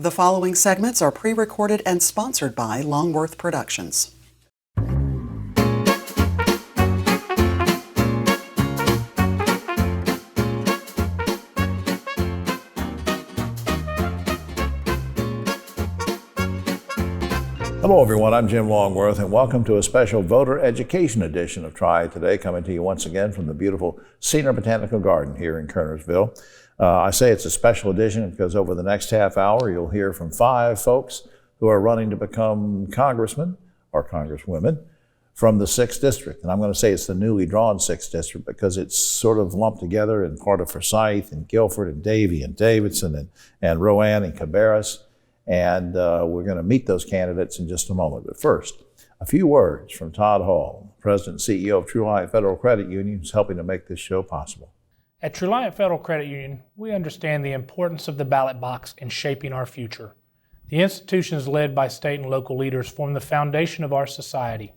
The following segments are pre-recorded and sponsored by Longworth Productions. Hello everyone, I'm Jim Longworth and welcome to a special voter education edition of Triad Today, coming to you once again from the beautiful Cedar Botanical Garden here in Kernersville. I say it's a special edition because over the next half hour you'll hear from 5 folks who are running to become congressmen or congresswomen from the 6th District. And I'm going to say it's the newly drawn 6th District because it's sort of lumped together in part of Forsyth and Guilford and Davie and Davidson and Rowan and Cabarrus. And we're going to meet those candidates in just a moment. But first, a few words from Todd Hall, President and CEO of Triad Federal Credit Union, who's helping to make this show possible. At Triad Federal Credit Union, we understand the importance of the ballot box in shaping our future. The institutions led by state and local leaders form the foundation of our society.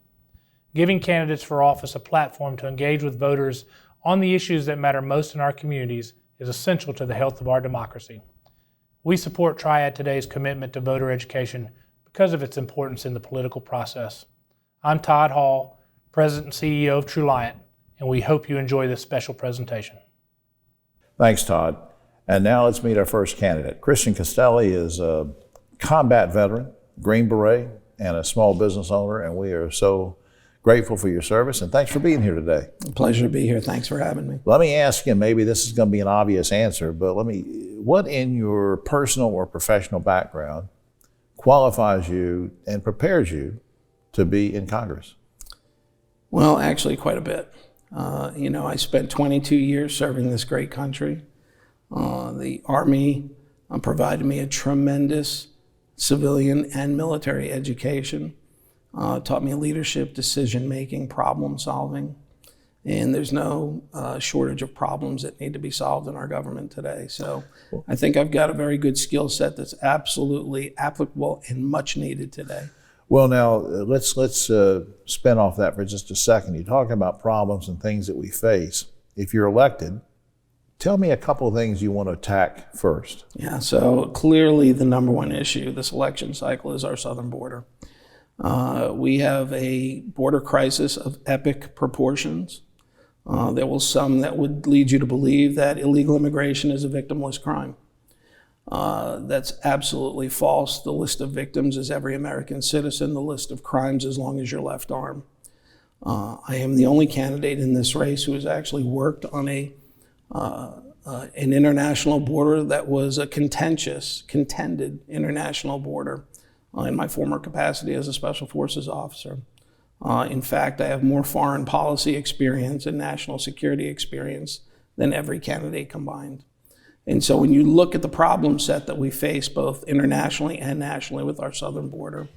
Giving candidates for office a platform to engage with voters on the issues that matter most in our communities is essential to the health of our democracy. We support Triad Today's commitment to voter education because of its importance in the political process. I'm Todd Hall, President and CEO of Truliant, and we hope you enjoy this special presentation. Thanks, Todd. And now let's meet our first candidate. Christian Castelli is a combat veteran, Green Beret, and a small business owner, and we are so grateful for your service, and thanks for being here today. Pleasure to be here. Thanks for having me. Let me ask you, maybe this is going to be an obvious answer, but what in your personal or professional background qualifies you and prepares you to be in Congress? Well, actually quite a bit. I spent 22 years serving this great country. The Army provided me a tremendous civilian and military education. Taught me leadership, decision-making, problem-solving. And there's no shortage of problems that need to be solved in our government today. So I think I've got a very good skill set that's absolutely applicable and much needed today. Well, now let's spin off that for just a second. You're talking about problems and things that we face. If you're elected, tell me a couple of things you want to attack first. Yeah, so clearly the number one issue this election cycle is our southern border. We have a border crisis of epic proportions. There was some that would lead you to believe that illegal immigration is a victimless crime. That's absolutely false. The list of victims is every American citizen. The list of crimes as long as your left arm. I am the only candidate in this race who has actually worked on an international border that was a contended international border in my former capacity as a Special Forces officer. In fact, I have more foreign policy experience and national security experience than every candidate combined. And so when you look at the problem set that we face both internationally and nationally with our southern border,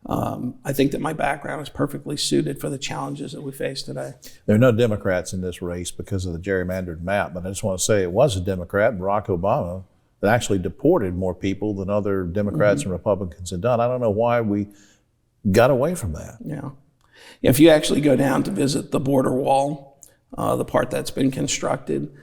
I think that my background is perfectly suited for the challenges that we face today. There are no Democrats in this race because of the gerrymandered map, but I just want to say it was a Democrat, Barack Obama, that actually deported more people than other Democrats and Republicans had done. I don't know why we got away from that. Yeah. If you actually go down to visit the border wall, the part that's been constructed,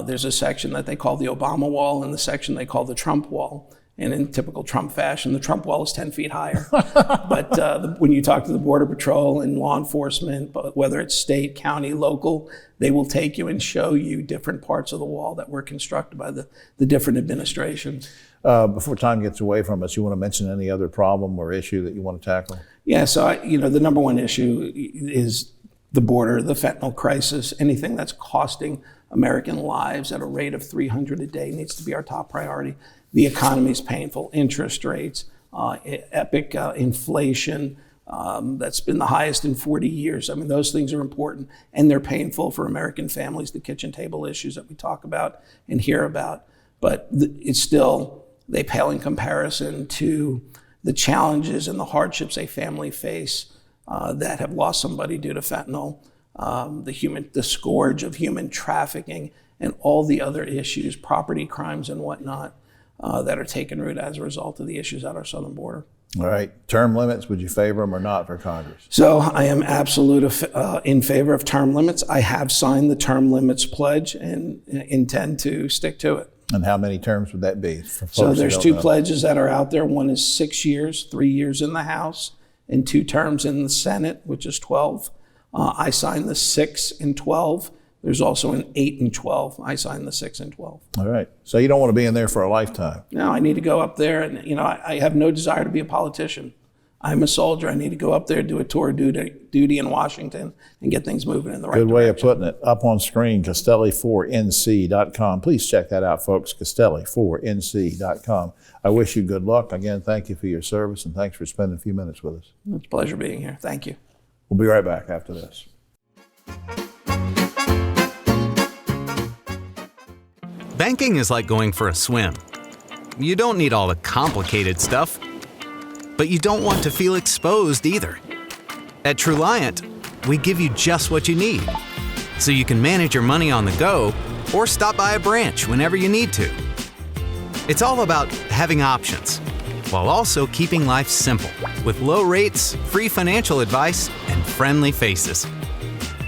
there's a section that they call the Obama wall and the section they call the Trump wall. And in typical Trump fashion, the Trump wall is 10 feet higher. But when you talk to the Border Patrol and law enforcement, whether it's state, county, local, they will take you and show you different parts of the wall that were constructed by the different administrations. Before time gets away from us, you want to mention any other problem or issue that you want to tackle? Yeah, so the number one issue is the border, the fentanyl crisis. Anything that's costing American lives at a rate of 300 a day needs to be our top priority. The economy's painful, interest rates, epic inflation that's been the highest in 40 years. I mean, those things are important and they're painful for American families, the kitchen table issues that we talk about and hear about. But it's still, they pale in comparison to the challenges and the hardships a family face that have lost somebody due to fentanyl, the scourge of human trafficking and all the other issues, property crimes and whatnot. That are taking root as a result of the issues at our southern border. All right. Term limits, would you favor them or not for Congress? So I am absolutely in favor of term limits. I have signed the term limits pledge and intend to stick to it. And how many terms would that be? For So folks who there's don't two know? pledges that are out there. One is 6 years, 3 years in the House, and 2 terms in the Senate, which is 12. I signed the 6 and 12. There's also an 8 and 12. I signed the 6 and 12. All right. So you don't want to be in there for a lifetime. No, I need to go up there, and I have no desire to be a politician. I'm a soldier. I need to go up there, do a tour of duty in Washington, and get things moving in the right Good way of direction. putting it. Up on screen, Castelli4nc.com. Please check that out, folks, Castelli4nc.com. I wish you good luck. Again, thank you for your service, and thanks for spending a few minutes with us. It's a pleasure being here. Thank you. We'll be right back after this. Banking is like going for a swim. You don't need all the complicated stuff, but you don't want to feel exposed either. At Truliant, we give you just what you need, so you can manage your money on the go or stop by a branch whenever you need to. It's all about having options, while also keeping life simple with low rates, free financial advice, and friendly faces.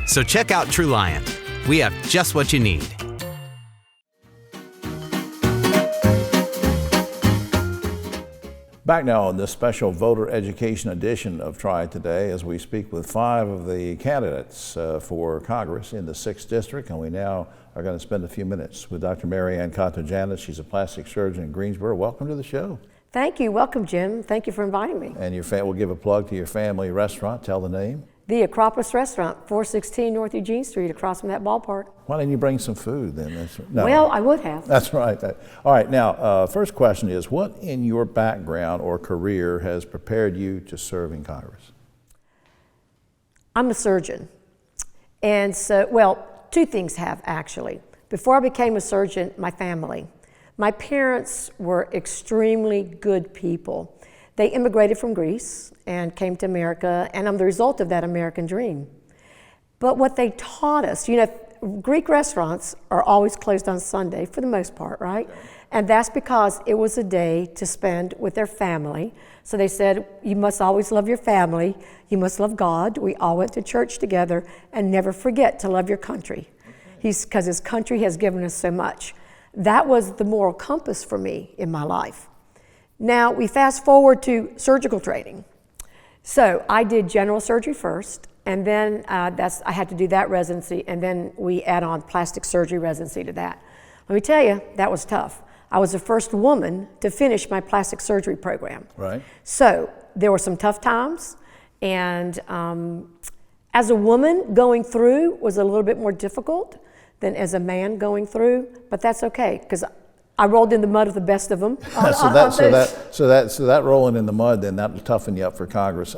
So check out Truliant. We have just what you need. Back now on this special voter education edition of Triad Today as we speak with 5 of the candidates for Congress in the 6th District, and we now are going to spend a few minutes with Dr. Mary Ann Cotta-Janis. She's a plastic surgeon in Greensboro. Welcome to the show. Thank you. Welcome, Jim. Thank you for inviting me. And we'll give a plug to your family restaurant. Tell the name. The Acropolis Restaurant, 416 North Eugene Street, across from that ballpark. Why didn't you bring some food then? No. Well, I would have. That's right. All right, now, first question is, what in your background or career has prepared you to serve in Congress? I'm a surgeon. And so, well, 2 things have actually. Before I became a surgeon, my family. My parents were extremely good people. They immigrated from Greece and came to America, and I'm the result of that American dream. But what they taught us, Greek restaurants are always closed on Sunday for the most part, right? And that's because it was a day to spend with their family. So they said, you must always love your family, you must love God. We all went to church together, and never forget to love your country. Because his country has given us so much. That was the moral compass for me in my life. Now we fast forward to surgical training. So I did general surgery first, and then I had to do that residency, and then we add on plastic surgery residency to that. Let me tell you, that was tough. I was the first woman to finish my plastic surgery program. Right. So there were some tough times, and as a woman going through was a little bit more difficult than as a man going through, but that's okay, because I rolled in the mud with the best of them. So that rolling in the mud, then that will toughen you up for Congress.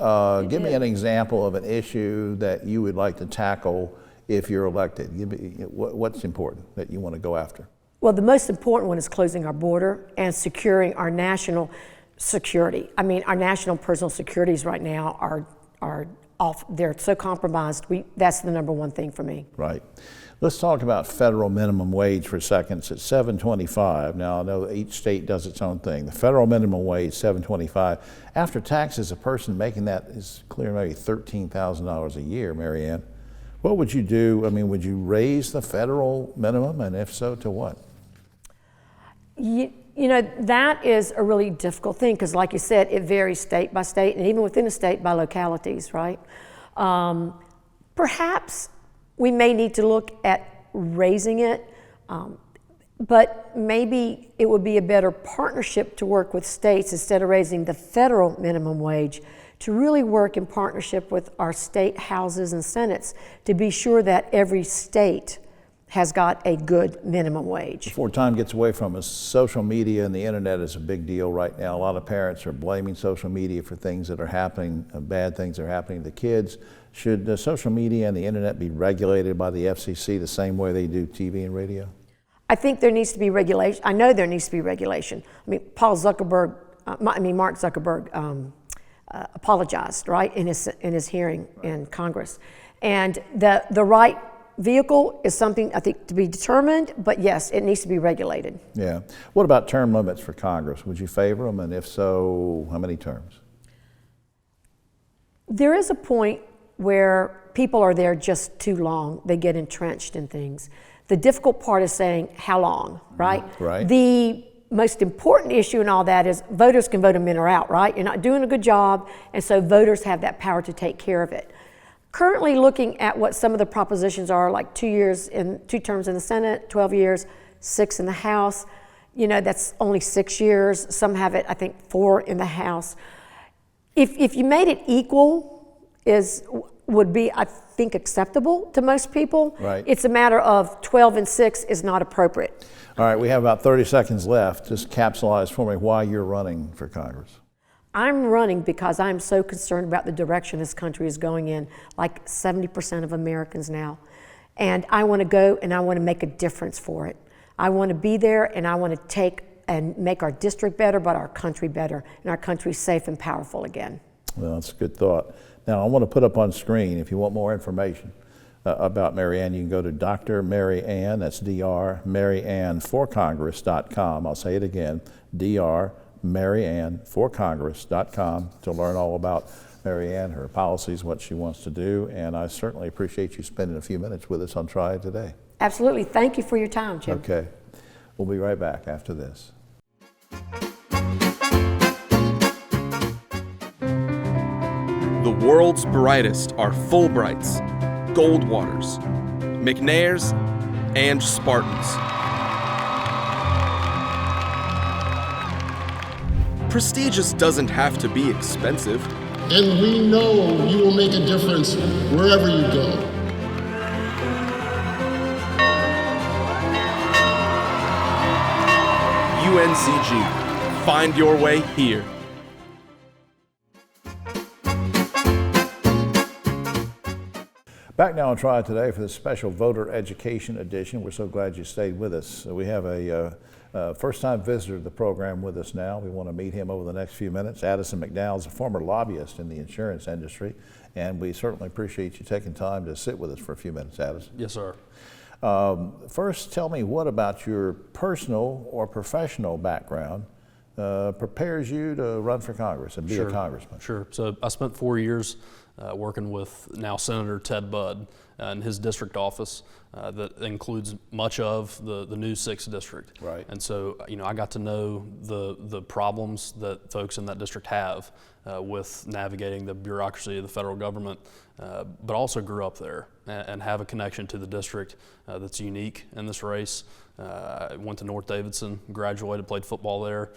Give me an example of an issue that you would like to tackle if you're elected. Give me what's important that you want to go after. Well, the most important one is closing our border and securing our national security. I mean, our national personal securities right now are off. They're so compromised. That's the number one thing for me. Right. Let's talk about federal minimum wage for a second. It's at $7.25. Now, I know each state does its own thing. The federal minimum wage, $7.25. After taxes, a person making that is clearly $13,000 a year, Mary Ann. What would you do? I mean, would you raise the federal minimum, and if so, to what? That is a really difficult thing because, like you said, it varies state by state and even within a state by localities, right? Perhaps we may need to look at raising it, but maybe it would be a better partnership to work with states instead of raising the federal minimum wage, to really work in partnership with our state houses and senates to be sure that every state has got a good minimum wage. Before time gets away from us, social media and the internet is a big deal right now. A lot of parents are blaming social media for things that are happening, bad things that are happening to kids. Should social media and the internet be regulated by the FCC the same way they do TV and radio? I think there needs to be regulation. I know there needs to be regulation. I mean, Mark Zuckerberg apologized, right, in his hearing in Congress. And the right vehicle is something I think to be determined, but yes, it needs to be regulated. Yeah. What about term limits for Congress? Would you favor them? And if so, how many terms? There is a point where people are there just too long. They get entrenched in things. The difficult part is saying how long, right? Right. The most important issue in all that is voters can vote them in or out, right? You're not doing a good job, and so voters have that power to take care of it. Currently looking at what some of the propositions are, like 2 terms in the Senate, 12 years, 6 in the House. That's only 6 years. Some have it, I think, 4 in the House. If you made it equal, would be, I think, acceptable to most people. Right. It's a matter of 12 and 6 is not appropriate. All right, we have about 30 seconds left. Just capsulize for me why you're running for Congress. I'm running because I'm so concerned about the direction this country is going in, like 70% of Americans now. And I want to go and I want to make a difference for it. I want to be there and I want to take and make our district better, but our country better, and our country safe and powerful again. Well, that's a good thought. Now, I want to put up on screen, if you want more information about Mary Ann, you can go to Dr. Mary Ann, that's Dr. MaryAnnForCongress.com. I'll say it again, Dr. MaryAnnForCongress.com to learn all about Mary Ann, her policies, what she wants to do, and I certainly appreciate you spending a few minutes with us on Triad Today. Absolutely. Thank you for your time, Jim. Okay. We'll be right back after this. The world's brightest are Fulbrights, Goldwaters, McNairs, and Spartans. Prestigious doesn't have to be expensive. And we know you will make a difference wherever you go. UNCG. Find your way here. Back now on Triad Today for this special voter education edition. We're so glad you stayed with us. We have a first-time visitor to the program with us now. We want to meet him over the next few minutes. Addison McDowell is a former lobbyist in the insurance industry, and we certainly appreciate you taking time to sit with us for a few minutes, Addison. Yes, sir. First, tell me what about your personal or professional background prepares you to run for Congress and be a congressman? Sure. So I spent 4 years working with now Senator Ted Budd in his district office that includes much of the new 6th district. Right. And so, I got to know the problems that folks in that district have with navigating the bureaucracy of the federal government, but also grew up there and have a connection to the district that's unique in this race. I went to North Davidson, graduated, played football there,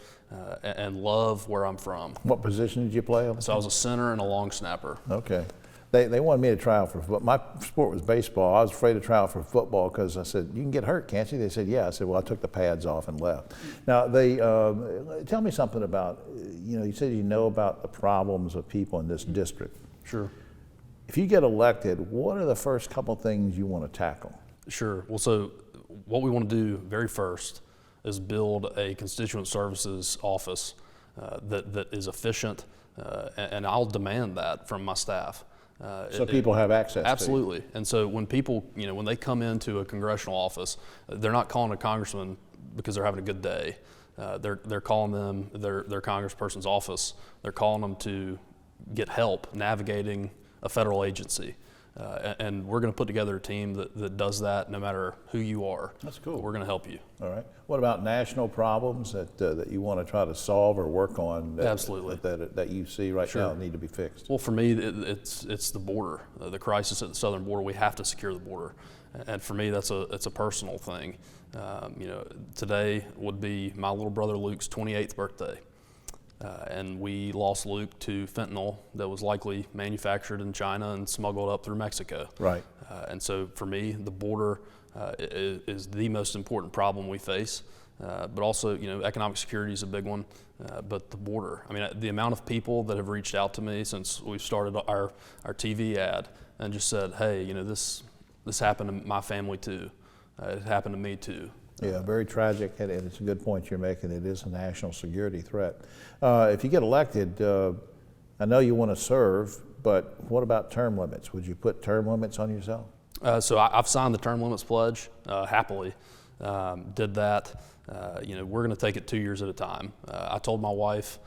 and love where I'm from. What position did you play on? So I was a center and a long snapper. Okay. They wanted me to try out for football. My sport was baseball. I was afraid to try out for football because I said, you can get hurt, can't you? They said, yeah. I said, well, I took the pads off and left. Now, tell me something about, you said you know about the problems of people in this district. Sure. If you get elected, what are the first couple things you want to tackle? Sure. Well, so what we want to do very first is build a constituent services office that is efficient, and I'll demand that from my staff. So people have access absolutely. to it. And so when people, when they come into a congressional office, they're not calling a congressman because they're having a good day. They're calling them their congressperson's office. They're calling them to get help navigating a federal agency. And we're going to put together a team that does that no matter who you are. That's cool. We're going to help you. All right. What about national problems that you want to try to solve or work on Absolutely. that you see right now need to be fixed? Well, for me, it's the border, the crisis at the southern border. We have to secure the border. And for me, it's a personal thing. Today would be my little brother Luke's 28th birthday. And we lost Luke to fentanyl that was likely manufactured in China and smuggled up through Mexico. Right. And so for me, the border is the most important problem we face. But also, economic security is a big one. But the border, the amount of people that have reached out to me since we've started our TV ad and just said, hey, this happened to my family too. It happened to me too. Yeah, very tragic, and it's a good point you're making. It is a national security threat. If you get elected, I know you want to serve, but what about term limits? Would you put term limits on yourself? So I've signed the term limits pledge happily. did that. We're going to take it 2 years at a time. I told my wife,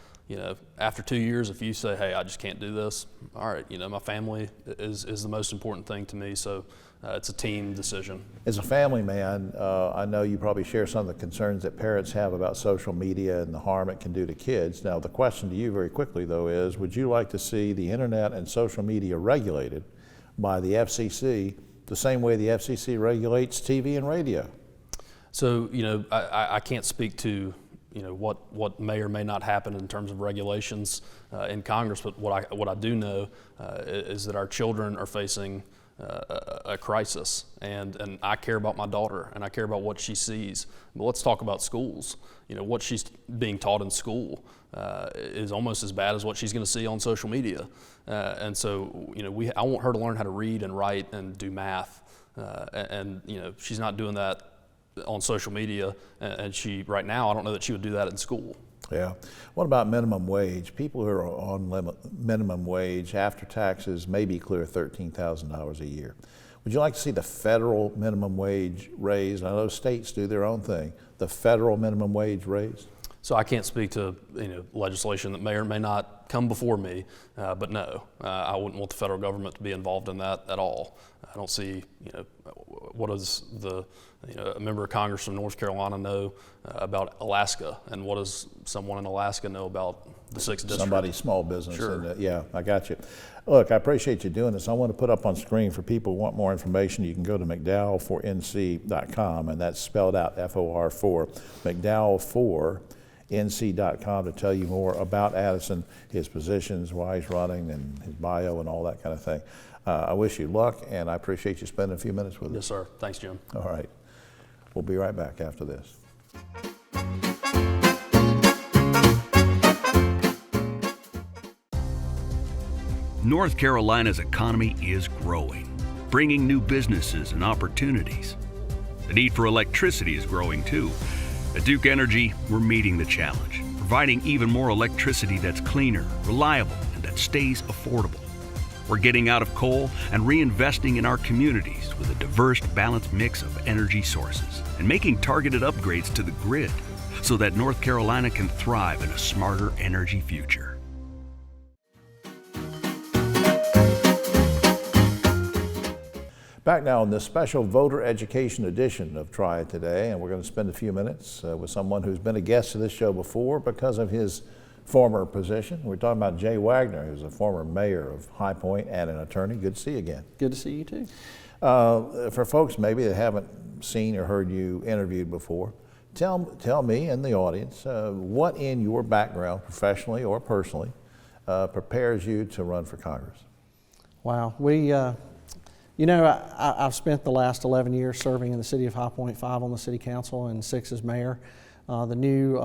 after 2 years, if you say, hey, I just can't do this, all right, my family is the most important thing to me, so it's a team decision. As a family man, I know you probably share some of the concerns that parents have about social media and the harm it can do to kids. Now, the question to you very quickly, though, is would you like to see the internet and social media regulated by the FCC the same way the FCC regulates TV and radio? So, I can't speak to what may or may not happen in terms of regulations in Congress, but what I do know is that our children are facing a crisis, and I care about my daughter and I care about what she sees. But let's talk about schools. What she's being taught in school is almost as bad as what she's going to see on social media, and so I want her to learn how to read and write and do math, and she's not doing that on social media, and she right now I don't know that she would do that in school. Yeah. What about minimum wage? People who are on minimum wage after taxes maybe clear $13,000 a year. Would you like to see the federal minimum wage raised? I know states do their own thing. The federal minimum wage raised? So I can't speak to legislation that may or may not come before me, but no, I wouldn't want the federal government to be involved in that at all. I don't see, what does a member of Congress from North Carolina know about Alaska, and what does someone in Alaska know about the 6th District? Somebody's small business. Sure. And, yeah, I got you. Look, I appreciate you doing this. I want to put up on screen for people who want more information. You can go to McDowell4NC.com, and that's spelled out FOR4, McDowell4NC.com to tell you more about Addison, his positions, why he's running, and his bio and all that kind of thing. I wish you luck, and I appreciate you spending a few minutes with us. Yes, sir. Thanks, Jim. All right. We'll be right back after this. North Carolina's economy is growing, bringing new businesses and opportunities. The need for electricity is growing too. At Duke Energy, we're meeting the challenge, providing even more electricity that's cleaner, reliable, and that stays affordable. We're getting out of coal and reinvesting in our communities with a diverse, balanced mix of energy sources and making targeted upgrades to the grid so that North Carolina can thrive in a smarter energy future. Back now on this special voter education edition of Triad Today, and we're going to spend a few minutes with someone who's been a guest to this show before because of his former position. We're talking about Jay Wagner, who's a former mayor of High Point and an attorney. Good to see you again. Good to see you too. For folks maybe that haven't seen or heard you interviewed before, tell me and the audience what in your background, professionally or personally, prepares you to run for Congress. Wow, I've spent the last 11 years serving in the city of High Point, 5 on the city council and 6 as mayor. The new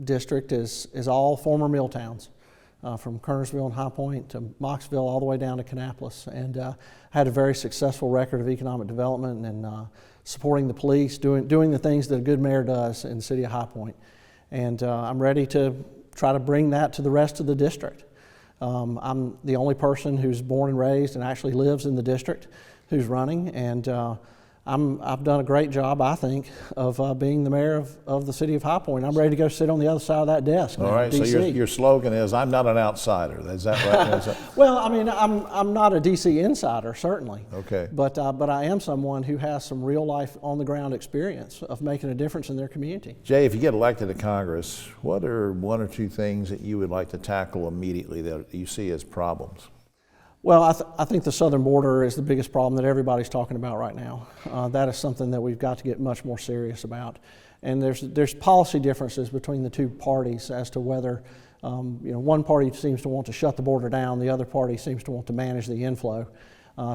district is all former mill towns, from Kernersville and High Point to Moxville all the way down to Kannapolis, and had a very successful record of economic development and supporting the police, doing the things that a good mayor does in the city of High Point. And I'm ready to try to bring that to the rest of the district. I'm the only person who's born and raised and actually lives in the district who's running, and I've done a great job, I think, of being the mayor of the city of High Point. I'm ready to go sit on the other side of that desk. All right, so your slogan is, "I'm not an outsider." Is that right? Well, I mean, I'm not a DC insider, certainly. Okay. But I am someone who has some real life on the ground experience of making a difference in their community. Jay, if you get elected to Congress, what are 1 or 2 things that you would like to tackle immediately that you see as problems? Well, I think the southern border is the biggest problem that everybody's talking about right now. That is something that we've got to get much more serious about. And there's policy differences between the two parties as to whether, one party seems to want to shut the border down, the other party seems to want to manage the inflow.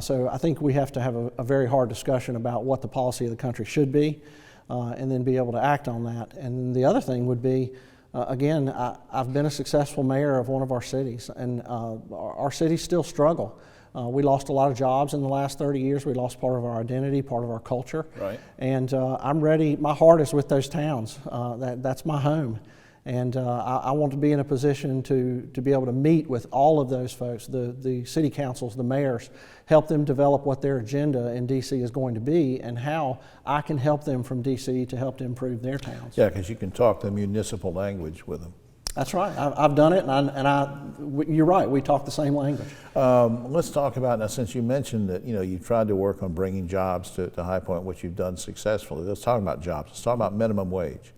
So I think we have to have a very hard discussion about what the policy of the country should be, and then be able to act on that. And the other thing would be, again, I've been a successful mayor of one of our cities, and our cities still struggle. We lost a lot of jobs in the last 30 years. We lost part of our identity, part of our culture. Right. And I'm ready. My heart is with those towns. That's my home. And I want to be in a position to be able to meet with all of those folks, the city councils, the mayors, help them develop what their agenda in DC is going to be and how I can help them from DC to help to improve their towns. Yeah, because you can talk the municipal language with them. That's right. I've done it, and you're right. We talk the same language. Let's talk about now. Since you mentioned that you've tried to work on bringing jobs to High Point, which you've done successfully. Let's talk about jobs. Let's talk about minimum wage.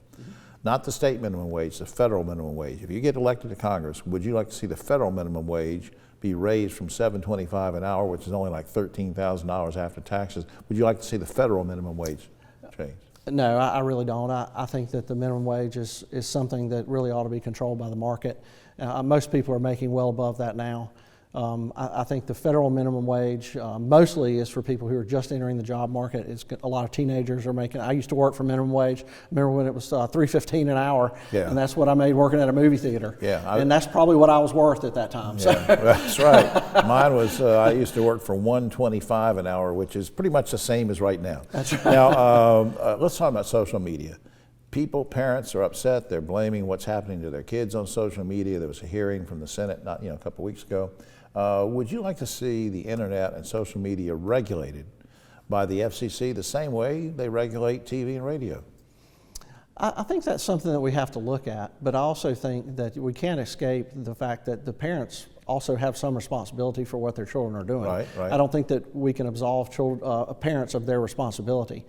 Not the state minimum wage, the federal minimum wage. If you get elected to Congress, would you like to see the federal minimum wage be raised from $7.25 an hour, which is only like $13,000 after taxes? Would you like to see the federal minimum wage changed? No, I really don't. I think that the minimum wage is something that really ought to be controlled by the market. Most people are making well above that now. I think the federal minimum wage mostly is for people who are just entering the job market. A lot of teenagers are making. I used to work for minimum wage. Remember when it was $3.15 an hour, yeah. And that's what I made working at a movie theater. Yeah, and that's probably what I was worth at that time. So. Yeah, that's right. Mine was. I used to work for $1.25 an hour, which is pretty much the same as right now. That's right. Now let's talk about social media. Parents are upset. They're blaming what's happening to their kids on social media. There was a hearing from the Senate, a couple weeks ago. Would you like to see the internet and social media regulated by the FCC the same way they regulate TV and radio? I think that's something that we have to look at, but I also think that we can't escape the fact that the parents also have some responsibility for what their children are doing. Right. I don't think that we can absolve parents of their responsibility.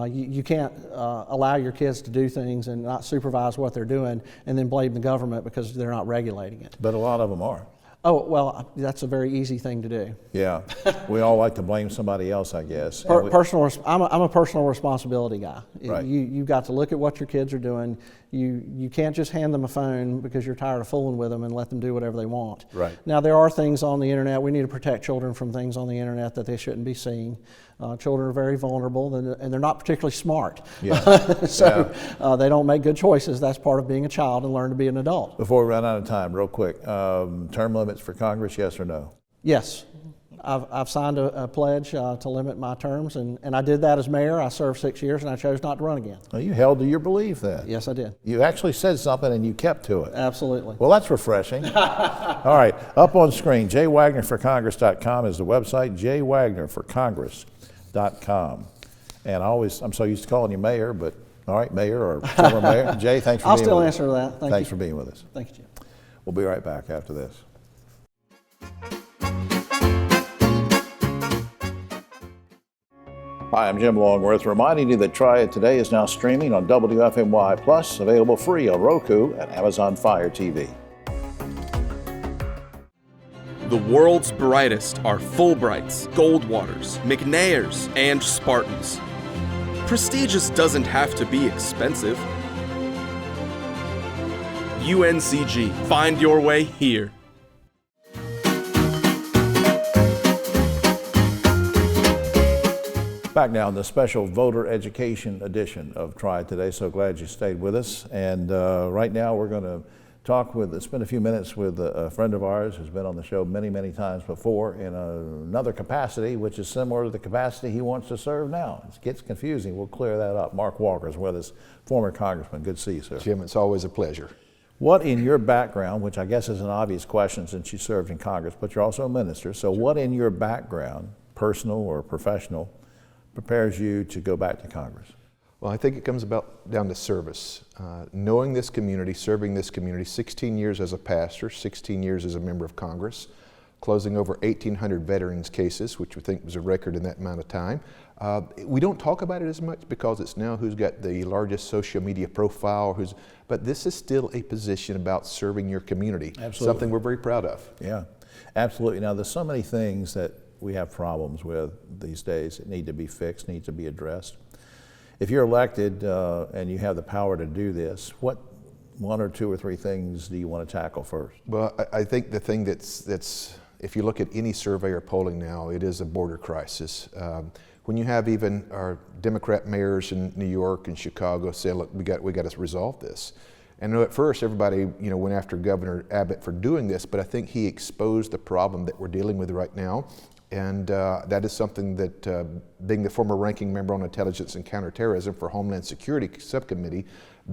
You can't allow your kids to do things and not supervise what they're doing and then blame the government because they're not regulating it. But a lot of them are. Oh, well, that's a very easy thing to do. Yeah, we all like to blame somebody else, I guess. I'm a personal responsibility guy. Right. You've got to look at what your kids are doing. You can't just hand them a phone because you're tired of fooling with them and let them do whatever they want. Right. Now, there are things on the internet. We need to protect children from things on the internet that they shouldn't be seeing. Children are very vulnerable and they're not particularly smart. Yeah. They don't make good choices. That's part of being a child and learn to be an adult. Before we run out of time, real quick, term limits for Congress, yes or no? Yes. I've signed a pledge to limit my terms, and I did that as mayor. I served 6 years, and I chose not to run again. Well, you held to your belief then. Yes, I did. You actually said something, and you kept to it. Absolutely. Well, that's refreshing. All right, up on screen, jwagnerforcongress.com is the website, jwagnerforcongress.com. And I'm so used to calling you mayor, but all right, mayor or former mayor. Jay, thanks for being with us. I'll still answer to that. Thanks for being with us. Thank you, Jim. We'll be right back after this. Hi, I'm Jim Longworth, reminding you that Triad Today is now streaming on WFMY Plus, available free on Roku and Amazon Fire TV. The world's brightest are Fulbrights, Goldwaters, McNairs, and Spartans. Prestigious doesn't have to be expensive. UNCG, find your way here. Back now in the special voter education edition of Triad Today. So glad you stayed with us. And right now we're going to spend a few minutes with a friend of ours who's been on the show many, many times before in another capacity, which is similar to the capacity he wants to serve now. It gets confusing. We'll clear that up. Mark Walker is with us, former congressman. Good to see you, sir. Jim, it's always a pleasure. What in your background, which I guess is an obvious question since you served in Congress, but you're also a minister, so what in your background, personal or professional, prepares you to go back to Congress? Well, I think it comes down to service. Knowing this community, serving this community, 16 years as a pastor, 16 years as a member of Congress, closing over 1,800 veterans cases, which we think was a record in that amount of time. We don't talk about it as much because it's now who's got the largest social media profile, but this is still a position about serving your community. Absolutely. Something we're very proud of. Yeah, absolutely. Now, there's so many things that we have problems with these days that need to be fixed, need to be addressed. If you're elected and you have the power to do this, what one or two or three things do you want to tackle first? Well, I think the thing that's if you look at any survey or polling now, it is a border crisis. When you have even our Democrat mayors in New York and Chicago say, look, we got to resolve this. And at first, everybody went after Governor Abbott for doing this, but I think he exposed the problem that we're dealing with right now. And that is something that, being the former ranking member on Intelligence and Counterterrorism for Homeland Security Subcommittee,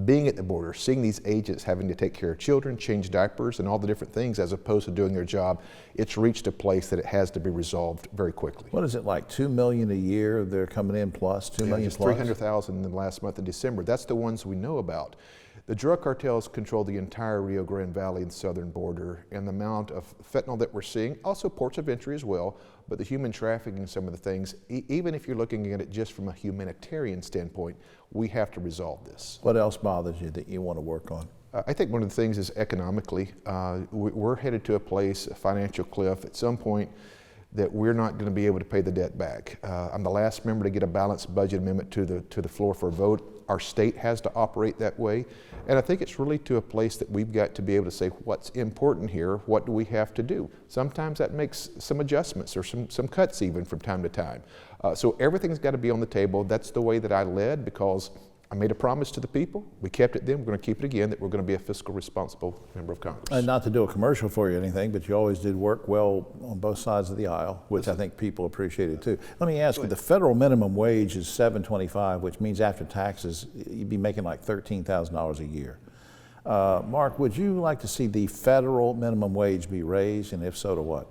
being at the border, seeing these agents having to take care of children, change diapers, and all the different things as opposed to doing their job, it's reached a place that it has to be resolved very quickly. What is it, like 2 million a year they're coming in plus, 2 million just plus? 300,000 in the last month of December. That's the ones we know about. The drug cartels control the entire Rio Grande Valley and southern border, and the amount of fentanyl that we're seeing, also ports of entry as well, but the human trafficking, some of the things, even if you're looking at it just from a humanitarian standpoint, we have to resolve this. What else bothers you that you want to work on? I think one of the things is economically. We're headed to a place, a financial cliff at some point, that we're not going to be able to pay the debt back. I'm the last member to get a balanced budget amendment to the floor for a vote. Our state has to operate that way. And I think it's really to a place that we've got to be able to say what's important here, what do we have to do? Sometimes that makes some adjustments or some cuts even from time to time. So everything's got to be on the table. That's the way that I led, because I made a promise to the people. We kept it then. We're going to keep it again, that we're going to be a fiscal responsible member of Congress. And not to do a commercial for you or anything, but you always did work well on both sides of the aisle, which I think people appreciated too. Let me ask you, the federal minimum wage is $7.25, which means after taxes, you'd be making like $13,000 a year. Mark, would you like to see the federal minimum wage be raised, and if so, to what?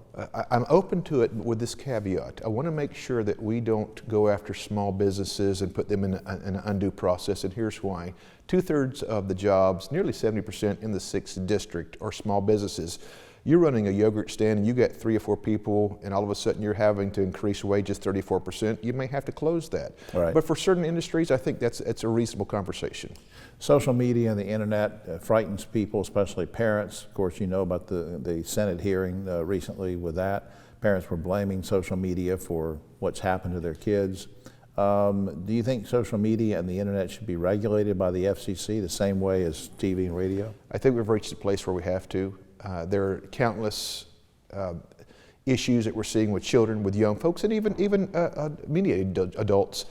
I'm open to it with this caveat. I want to make sure that we don't go after small businesses and put them in an undue process, and here's why. 2/3 of the jobs, nearly 70% in the 6th district, are small businesses. You're running a yogurt stand and you got 3 or 4 people, and all of a sudden you're having to increase wages 34%. You may have to close that. Right. But for certain industries, I think it's a reasonable conversation. Social media and the internet frightens people, especially parents. Of course, you know about the Senate hearing recently with that. Parents were blaming social media for what's happened to their kids. Do you think social media and the internet should be regulated by the FCC the same way as TV and radio? I think we've reached a place where we have to. There are countless issues that we're seeing with children, with young folks, and even many adults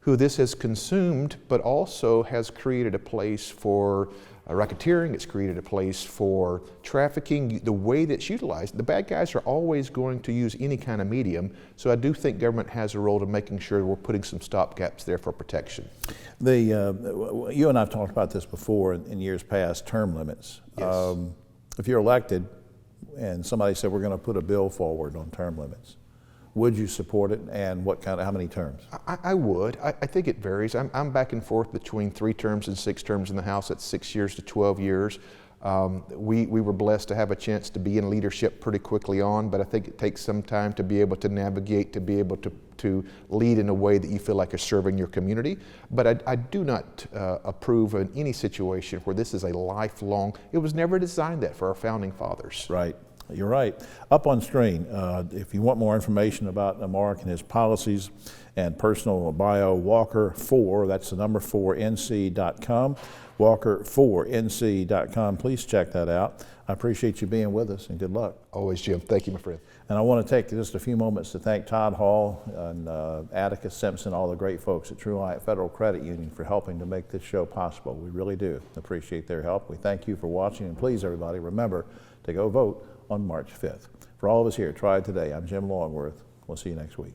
who this has consumed, but also has created a place for racketeering. It's created a place for trafficking. The way that's utilized, the bad guys are always going to use any kind of medium. So I do think government has a role to making sure we're putting some stopgaps there for protection. You and I've talked about this before in years past, term limits. Yes. If you're elected and somebody said we're going to put a bill forward on term limits, would you support it, and how many terms? I would. I think it varies. I'm back and forth between 3 terms and 6 terms in the House. That's 6 years to 12 years. We were blessed to have a chance to be in leadership pretty quickly on, but I think it takes some time to be able to navigate, to be able to lead in a way that you feel like you're serving your community. But I do not approve in any situation where this is a lifelong, it was never designed that for our founding fathers. Right. You're right. Up on screen, if you want more information about Mark and his policies and personal bio, Walker4, that's the number 4nc.com, Walker4nc.com. Please check that out. I appreciate you being with us, and good luck. Always, Jim. Thank you, my friend. And I want to take just a few moments to thank Todd Hall and Atticus Simpson, all the great folks at Triad Federal Credit Union for helping to make this show possible. We really do appreciate their help. We thank you for watching, and please, everybody, remember to go vote on March 5th. For all of us here at Triad Today, I'm Jim Longworth. We'll see you next week.